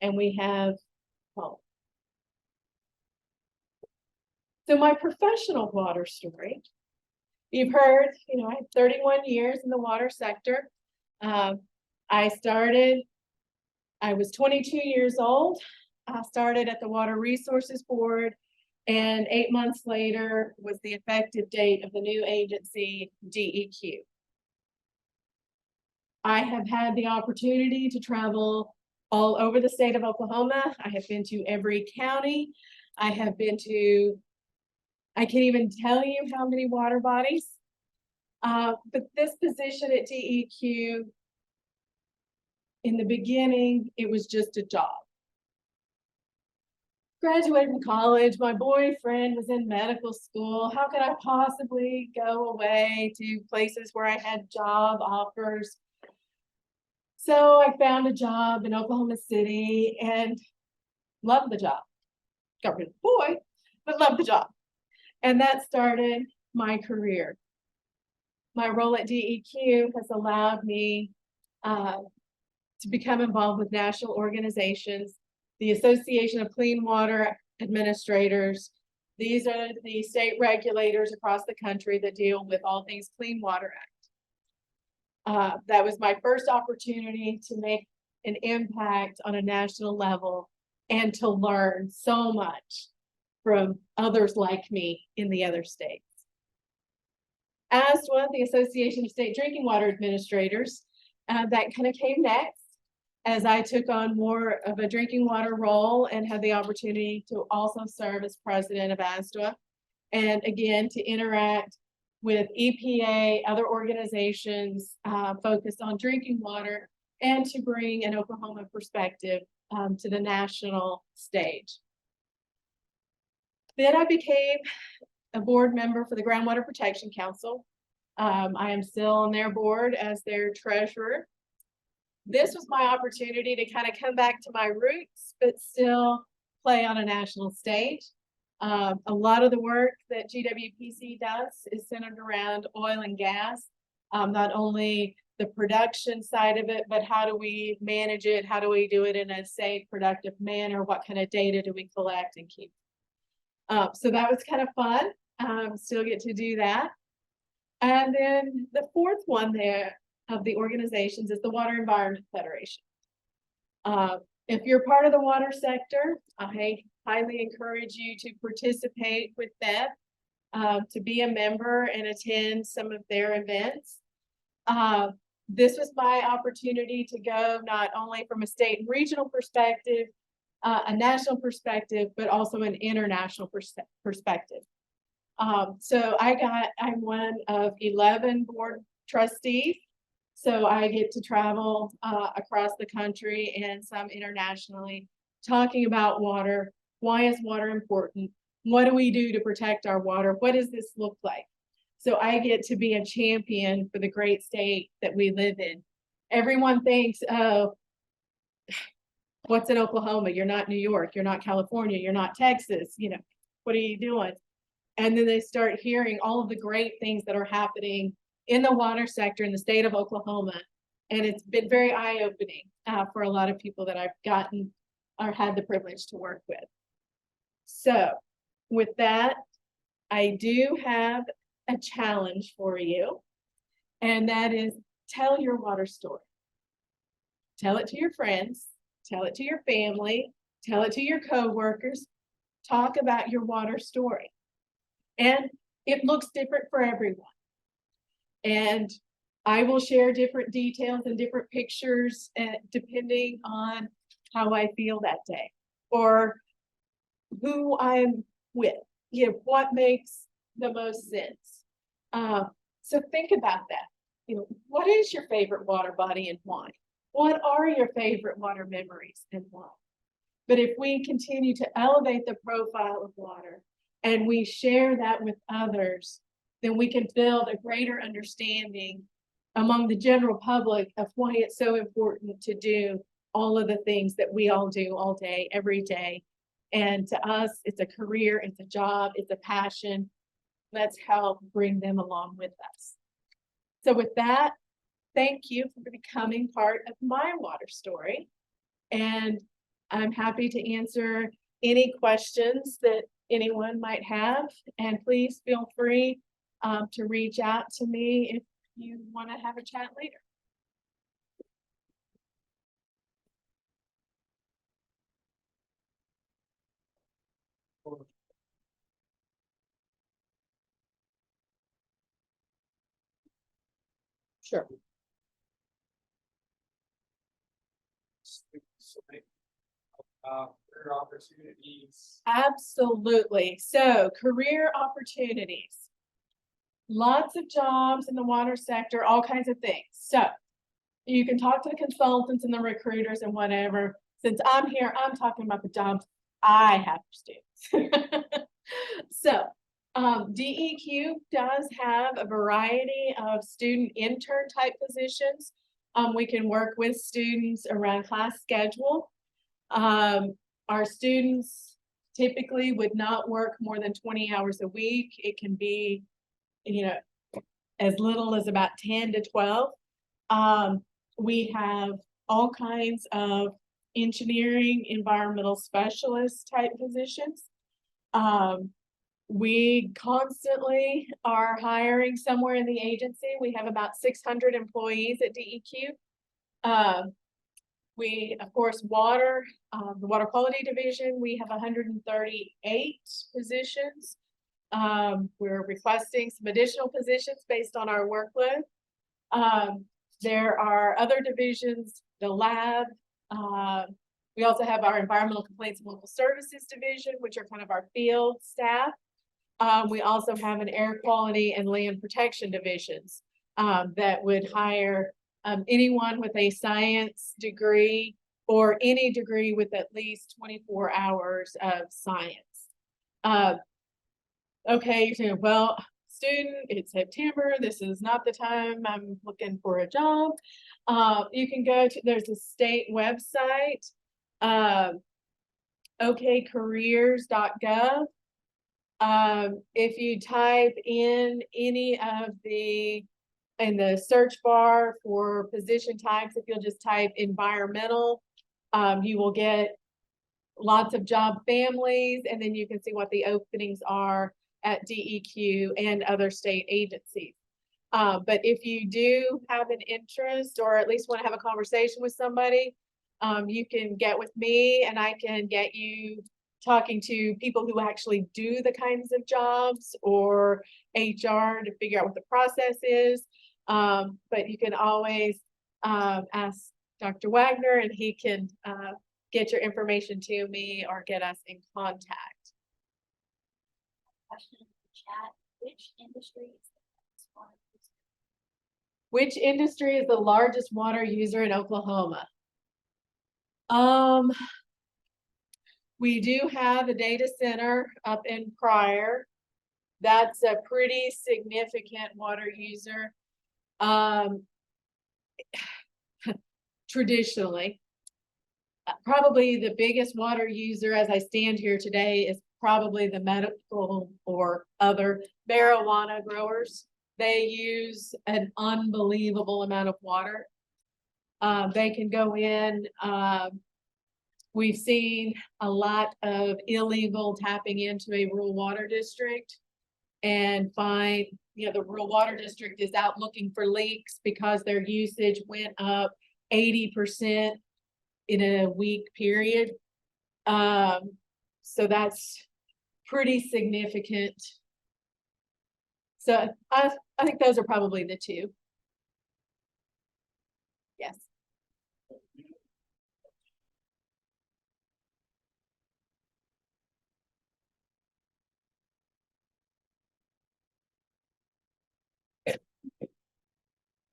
and we have home. So my professional water story, you've heard, I have 31 years in the water sector. I was 22 years old. I started at the Water Resources Board, and 8 months later was the effective date of the new agency, DEQ. I have had the opportunity to travel all over the state of Oklahoma. I have been to every county. I can't even tell you how many water bodies. But this position at DEQ, in the beginning, it was just a job. Graduated from college, my boyfriend was in medical school. How could I possibly go away to places where I had job offers? So I found a job in Oklahoma City and loved the job. Got rid of the boy, but loved the job. And that started my career. My role at DEQ has allowed me to become involved with national organizations, the Association of Clean Water Administrators. These are the state regulators across the country that deal with all things Clean Water Act. That was my first opportunity to make an impact on a national level and to learn so much from others like me in the other states. ASWA, the Association of State Drinking Water Administrators, that kind of came next as I took on more of a drinking water role and had the opportunity to also serve as president of ASWA, and again to interact with EPA, other organizations focused on drinking water, and to bring an Oklahoma perspective to the national stage. Then I became a board member for the Groundwater Protection Council. I am still on their board as their treasurer. This was my opportunity to kind of come back to my roots, but still play on a national stage. A lot of the work that GWPC does is centered around oil and gas, not only the production side of it, but how do we manage it? How do we do it in a safe, productive manner? What kind of data do we collect and keep? So that was kind of fun. Still get to do that. And then the fourth one there of the organizations is the Water Environment Federation. If you're part of the water sector, I highly encourage you to participate with them, to be a member and attend some of their events. This was my opportunity to go not only from a state and regional perspective, a national perspective, but also an international perspective. So I'm one of 11 board trustees. So I get to travel across the country and some internationally, talking about water. Why is water important? What do we do to protect our water? What does this look like? So I get to be a champion for the great state that we live in. Everyone thinks, oh, what's in Oklahoma? You're not New York, you're not California, you're not Texas, what are you doing? And then they start hearing all of the great things that are happening in the water sector in the state of Oklahoma. And it's been very eye-opening for a lot of people that I've gotten or had the privilege to work with. So with that, I do have a challenge for you, and that is tell your water story. Tell it to your friends, tell it to your family, tell it to your coworkers. Talk about your water story. And it looks different for everyone. And I will share different details and different pictures depending on how I feel that day or who I'm with, what makes the most sense. So think about that. What is your favorite water body and why? What are your favorite water memories and why? But if we continue to elevate the profile of water and we share that with others, then we can build a greater understanding among the general public of why it's so important to do all of the things that we all do all day, every day. And to us, it's a career, it's a job, it's a passion. Let's help bring them along with us. So with that, thank you for becoming part of my water story. And I'm happy to answer any questions that anyone might have. And please feel free to reach out to me if you want to have a chat later. Sure. Career opportunities. Absolutely. So career opportunities. Lots of jobs in the water sector, all kinds of things. So you can talk to the consultants and the recruiters and whatever. Since I'm here, I'm talking about the jobs I have for students. So DEQ does have a variety of student intern type positions. We can work with students around class schedule. Our students typically would not work more than 20 hours a week. It can be, as little as about 10 to 12. We have all kinds of engineering, environmental specialist type positions. We constantly are hiring somewhere in the agency. We have about 600 employees at DEQ. We, of course, the water quality division, we have 138 positions. We're requesting some additional positions based on our workload. There are other divisions, the lab. We also have our environmental complaints and local services division, which are kind of our field staff. We also have an air quality and land protection divisions that would hire anyone with a science degree or any degree with at least 24 hours of science. Okay, you're saying, well, student, it's September, this is not the time I'm looking for a job. You can go to, there's a state website, okcareers.gov. If you type in any of in the search bar for position types, if you'll just type environmental, you will get lots of job families, and then you can see what the openings are at DEQ and other state agencies. But if you do have an interest or at least want to have a conversation with somebody, you can get with me and I can get you talking to people who actually do the kinds of jobs or HR to figure out what the process is. But you can always ask Dr. Wagner and he can get your information to me or get us in contact. Question in the chat, which industry is the largest water user? Which industry is the largest water user in Oklahoma? We do have a data center up in Pryor. That's a pretty significant water user. Traditionally, probably the biggest water user as I stand here today is probably the medical or other marijuana growers. They use an unbelievable amount of water. They can go in. We've seen a lot of illegal tapping into a rural water district and find, the rural water district is out looking for leaks because their usage went up 80% in a week period. So that's pretty significant. So I think those are probably the two. Yes.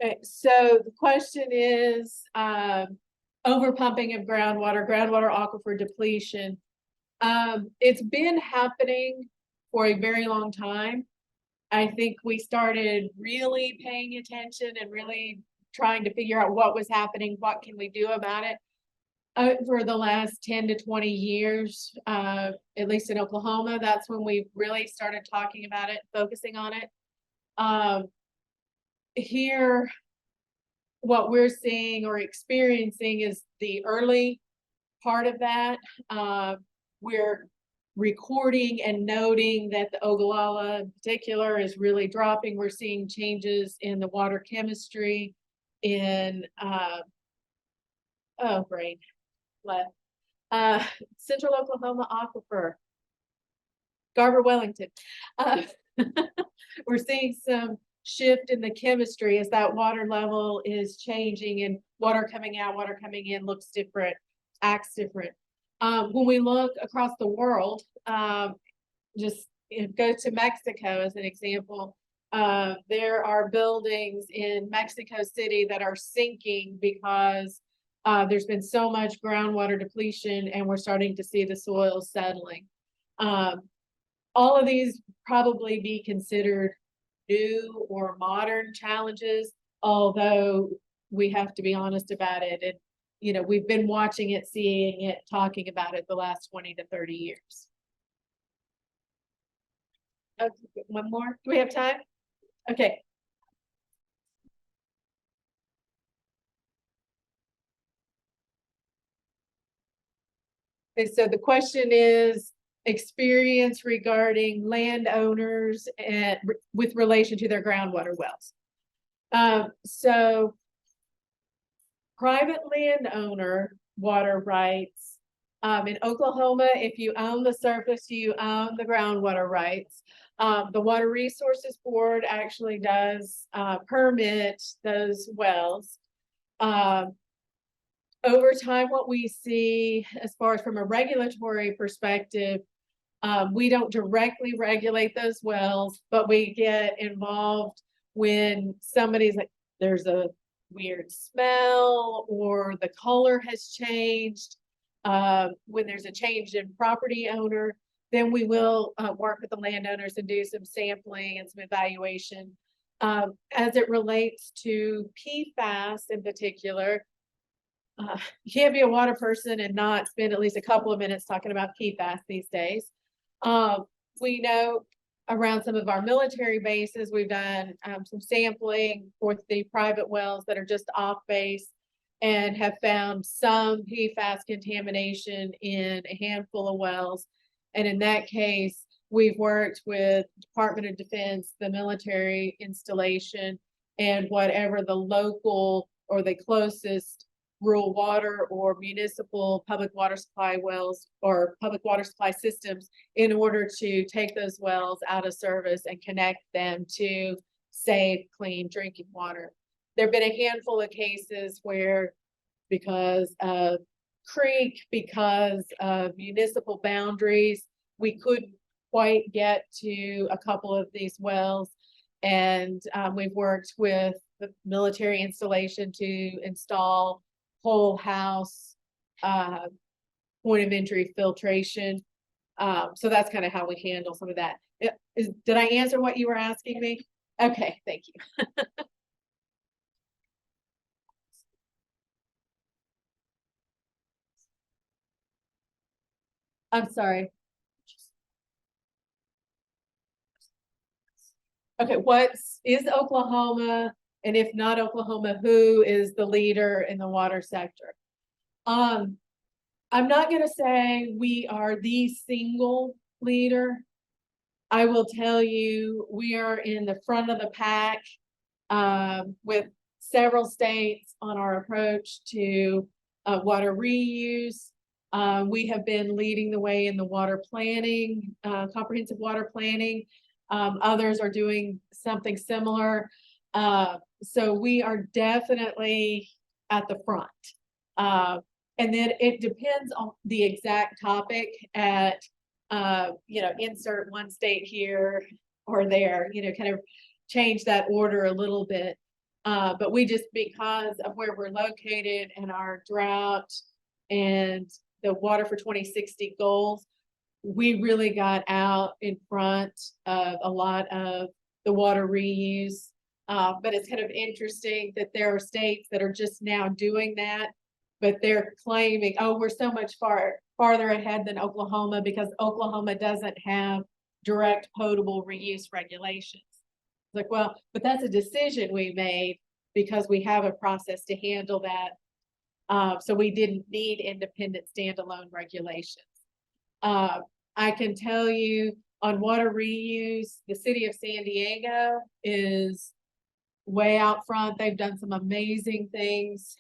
Okay, so the question is overpumping of groundwater aquifer depletion. It's been happening for a very long time. I think we started really paying attention and really trying to figure out what was happening, what can we do about it for the last 10 to 20 years, at least in Oklahoma. That's when we really started talking about it, focusing on it. Here, what we're seeing or experiencing is the early part of that. We're recording and noting that the Ogallala in particular is really dropping. We're seeing changes in the water chemistry in brain left. Central Oklahoma Aquifer, Garber Wellington. We're seeing some shift in the chemistry as that water level is changing, and water coming out, water coming in looks different, acts different. When we look across the world, just go to Mexico as an example. There are buildings in Mexico City that are sinking because there's been so much groundwater depletion, and we're starting to see the soil settling. All of these probably be considered new or modern challenges, although we have to be honest about it. And, you know, we've been watching it, seeing it, talking about it the last 20 to 30 years. Okay, one more. Do we have time? Okay. Okay, so the question is experience regarding landowners and with relation to their groundwater wells. So private landowner water rights in Oklahoma, if you own the surface, you own the groundwater rights. The Water Resources Board actually does permit those wells. Over time, what we see as far as from a regulatory perspective, we don't directly regulate those wells, but we get involved when somebody's like, there's a weird smell or the color has changed. When there's a change in property owner, then we will work with the landowners and do some sampling and some evaluation. As it relates to PFAS in particular, you can't be a water person and not spend at least a couple of minutes talking about PFAS these days. We know around some of our military bases, we've done some sampling for the private wells that are just off base and have found some PFAS contamination in a handful of wells. And in that case, we've worked with Department of Defense, the military installation, and whatever the local or the closest rural water or municipal public water supply wells or public water supply systems in order to take those wells out of service and connect them to safe, clean drinking water. There have been a handful of cases where because of creek, because of municipal boundaries, we couldn't quite get to a couple of these wells. And we've worked with the military installation to install whole house point of entry filtration. So that's kind of how we handle some of that. Did I answer what you were asking me? Okay, thank you. I'm sorry. Okay, is Oklahoma, and if not Oklahoma, who is the leader in the water sector? I'm not gonna say we are the single leader. I will tell you, we are in the front of the pack with several states on our approach to water reuse. We have been leading the way in the water planning, comprehensive water planning. Others are doing something similar. So we are definitely at the front. And then it depends on the exact topic at, insert one state here or there, kind of change that order a little bit. But we just, because of where we're located and our drought and the Water for 2060 goals, we really got out in front of a lot of the water reuse. But it's kind of interesting that there are states that are just now doing that, but they're claiming, oh, we're so much farther ahead than Oklahoma because Oklahoma doesn't have direct potable reuse regulations. It's like, well, but that's a decision we made because we have a process to handle that. So we didn't need independent standalone regulations. I can tell you on water reuse, the city of San Diego is way out front. They've done some amazing things.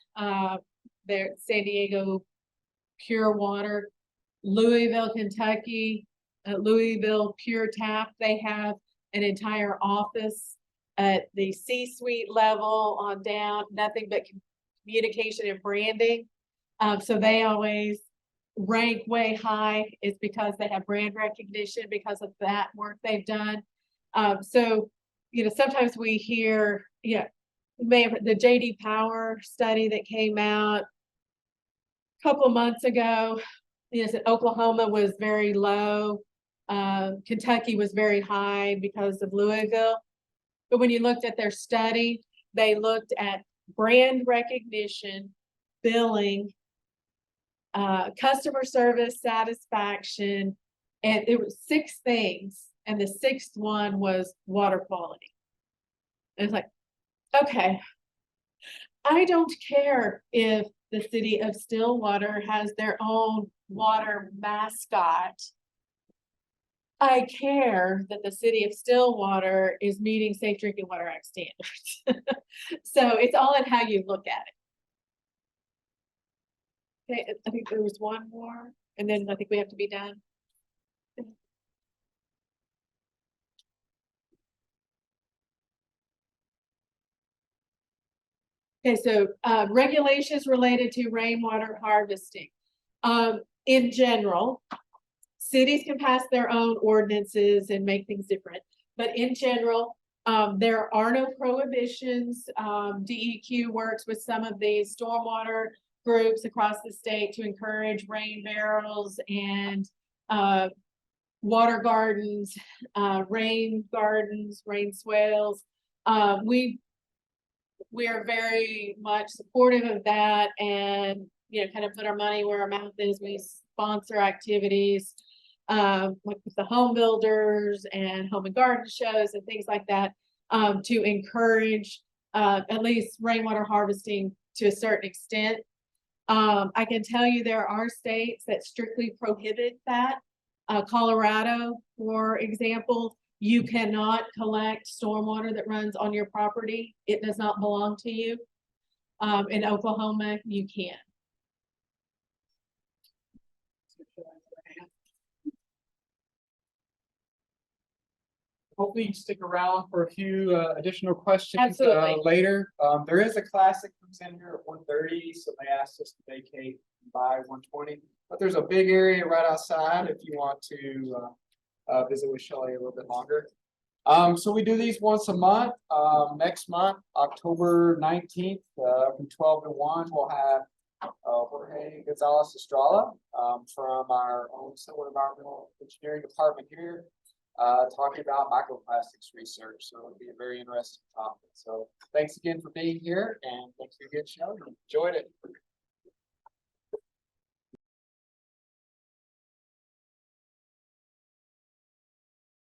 Their San Diego Pure Water, Louisville, Kentucky, Louisville Pure Tap. They have an entire office at the C-suite level on down, nothing but communication and branding. So they always rank way high. It's because they have brand recognition because of that work they've done. So, you know, sometimes we hear, yeah, the JD Power study that came out a couple of months ago, you know, said Oklahoma was very low. Kentucky was very high because of Louisville. But when you looked at their study, they looked at brand recognition, billing, customer service satisfaction, and it was 6 things. And the 6th one was water quality. And it's like, okay, I don't care if the city of Stillwater has their own water mascot. I care that the city of Stillwater is meeting Safe Drinking Water Act standards. So it's all in how you look at it. Okay, I think there was one more, and then I think we have to be done. Okay, so regulations related to rainwater harvesting. In general, cities can pass their own ordinances and make things different, but in general, there are no prohibitions. DEQ works with some of these stormwater groups across the state to encourage rain barrels and water gardens, rain swales. We are very much supportive of that, and you know, kind of put our money where our mouth is. We sponsor activities like with the home builders and home and garden shows and things like that to encourage at least rainwater harvesting to a certain extent. I can tell you there are states that strictly prohibit that. Colorado, for example, you cannot collect stormwater that runs on your property. It does not belong to you. In Oklahoma, you can. Hopefully you stick around for a few additional questions Absolutely. later. There is a class that comes in here at 1:30, so they asked us to vacate by 1:20. But there's a big area right outside if you want to visit with Shellie a little bit longer. So we do these once a month. Next month, October 19th, from 12 to 1, we'll have Jorge Gonzalez Estrella from our own Civil Environmental Engineering Department here, talking about microplastics research. So it'll be a very interesting topic. So thanks again for being here, and thanks again, Shellie. Enjoyed it.